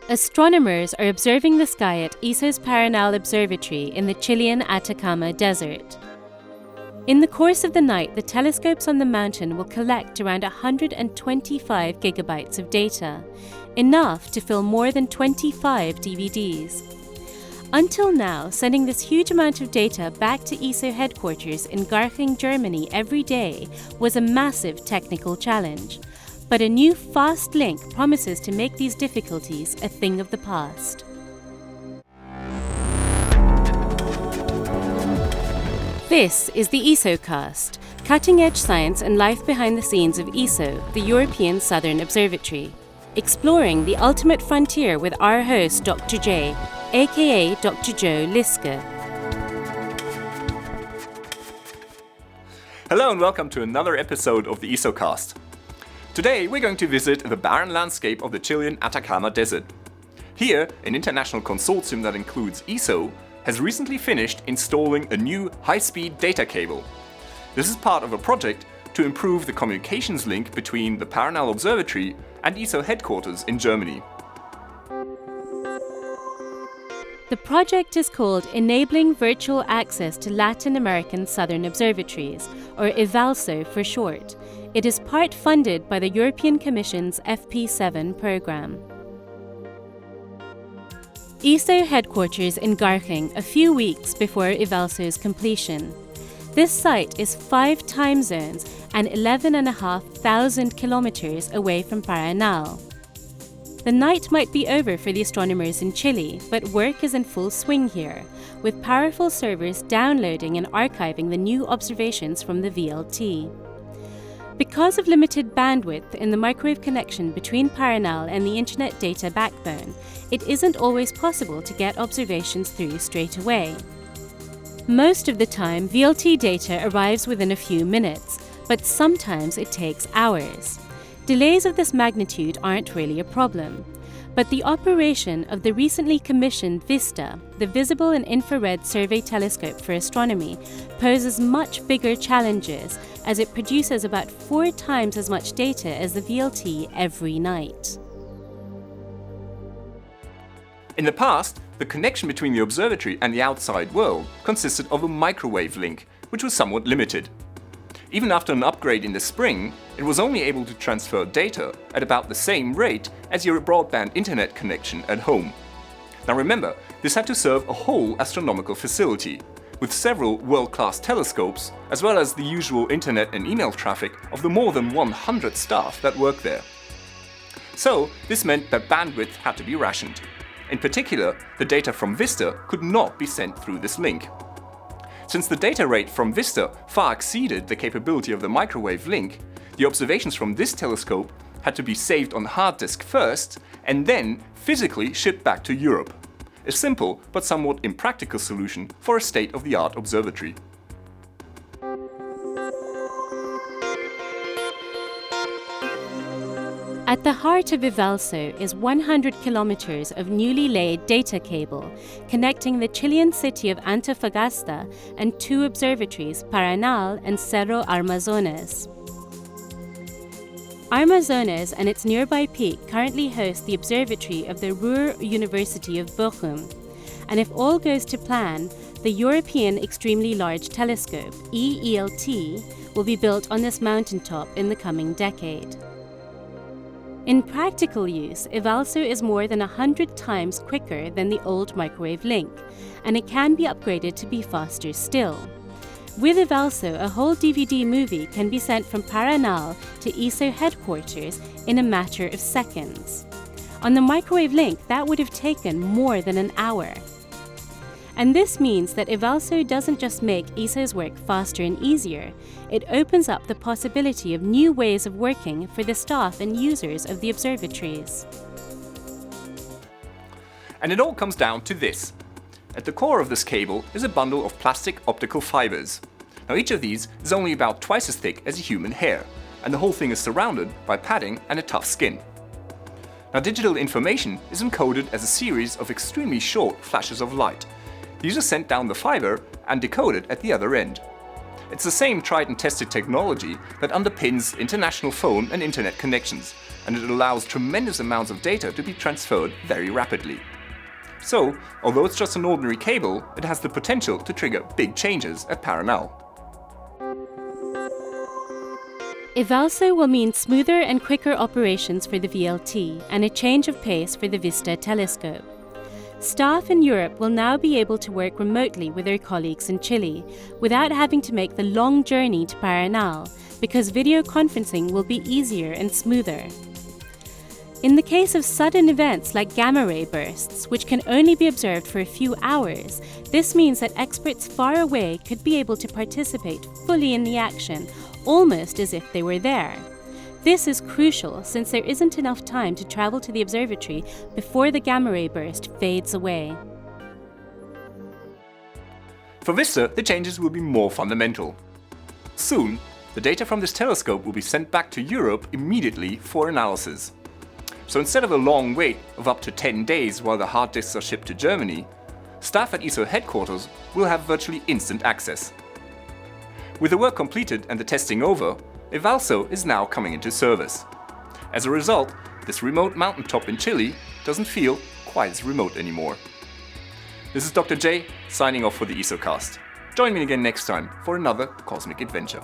Astronomers are observing the sky at ESO's Paranal Observatory in the Chilean Atacama Desert. In the course of the night, the telescopes on the mountain will collect around 125 gigabytes of data, enough to fill more than 25 DVDs. Until now, sending this huge amount of data back to ESO headquarters in Garching, Germany every day was a massive technical challenge. But a new fast link promises to make these difficulties a thing of the past. This is the ESOcast, cutting-edge science and life behind the scenes of ESO, the European Southern Observatory, exploring the ultimate frontier with our host, Dr. J, aka Dr. Joe Liske. Hello and welcome to another episode of the ESOcast. Today we're going to visit the barren landscape of the Chilean Atacama Desert. Here, an international consortium that includes ESO has recently finished installing a new high-speed data cable. This is part of a project to improve the communications link between the Paranal Observatory and ESO headquarters in Germany. The project is called Enabling Virtual Access to Latin American Southern Observatories, or EVALSO for short. It is part funded by the European Commission's FP7 program. ESO headquarters in Garching a few weeks before EVALSO's completion. This site is 5 time zones and 11,500 kilometers away from Paranal. The night might be over for the astronomers in Chile, but work is in full swing here, with powerful servers downloading and archiving the new observations from the VLT. Because of limited bandwidth in the microwave connection between Paranal and the internet data backbone, it isn't always possible to get observations through straight away. Most of the time, VLT data arrives within a few minutes, but sometimes it takes hours. Delays of this magnitude aren't really a problem, but the operation of the recently commissioned VISTA, the Visible and Infrared Survey Telescope for Astronomy, poses much bigger challenges as it produces about 4 times as much data as the VLT every night. In the past, the connection between the observatory and the outside world consisted of a microwave link, which was somewhat limited. Even after an upgrade in the spring, it was only able to transfer data at about the same rate as your broadband internet connection at home. Now remember, this had to serve a whole astronomical facility, with several world-class telescopes, as well as the usual internet and email traffic of the more than 100 staff that work there. So, this meant that bandwidth had to be rationed. In particular, the data from VISTA could not be sent through this link. Since the data rate from VISTA far exceeded the capability of the microwave link, the observations from this telescope had to be saved on hard disk first and then physically shipped back to Europe. A simple but somewhat impractical solution for a state-of-the-art observatory. At the heart of EVALSO is 100 kilometers of newly laid data cable connecting the Chilean city of Antofagasta and 2 observatories, Paranal and Cerro Armazones. Armazones and its nearby peak currently host the observatory of the Ruhr-Universität Bochum, and if all goes to plan, the European Extremely Large Telescope, EELT, will be built on this mountaintop in the coming decade. In practical use, EVALSO is more than 100 times quicker than the old microwave link, and it can be upgraded to be faster still. With EVALSO, a whole DVD movie can be sent from Paranal to ESO headquarters in a matter of seconds. On the microwave link, that would have taken more than an hour. And this means that EVALSO doesn't just make ESO's work faster and easier, it opens up the possibility of new ways of working for the staff and users of the observatories. And it all comes down to this. At the core of this cable is a bundle of plastic optical fibers. Now each of these is only about twice as thick as a human hair, and the whole thing is surrounded by padding and a tough skin. Now digital information is encoded as a series of extremely short flashes of light. These are sent down the fiber and decoded at the other end. It's the same tried and tested technology that underpins international phone and internet connections, and it allows tremendous amounts of data to be transferred very rapidly. So, although it's just an ordinary cable, it has the potential to trigger big changes at Paranal. EVALSO will mean smoother and quicker operations for the VLT and a change of pace for the VISTA telescope. Staff in Europe will now be able to work remotely with their colleagues in Chile without having to make the long journey to Paranal, because video conferencing will be easier and smoother. In the case of sudden events like gamma-ray bursts, which can only be observed for a few hours, this means that experts far away could be able to participate fully in the action, almost as if they were there. This is crucial since there isn't enough time to travel to the observatory before the gamma-ray burst fades away. For VISTA, the changes will be more fundamental. Soon, the data from this telescope will be sent back to Europe immediately for analysis. So instead of a long wait of up to 10 days while the hard disks are shipped to Germany, staff at ESO headquarters will have virtually instant access. With the work completed and the testing over, EVALSO is now coming into service. As a result, this remote mountaintop in Chile doesn't feel quite as remote anymore. This is Dr. J, signing off for the ESOcast. Join me again next time for another cosmic adventure.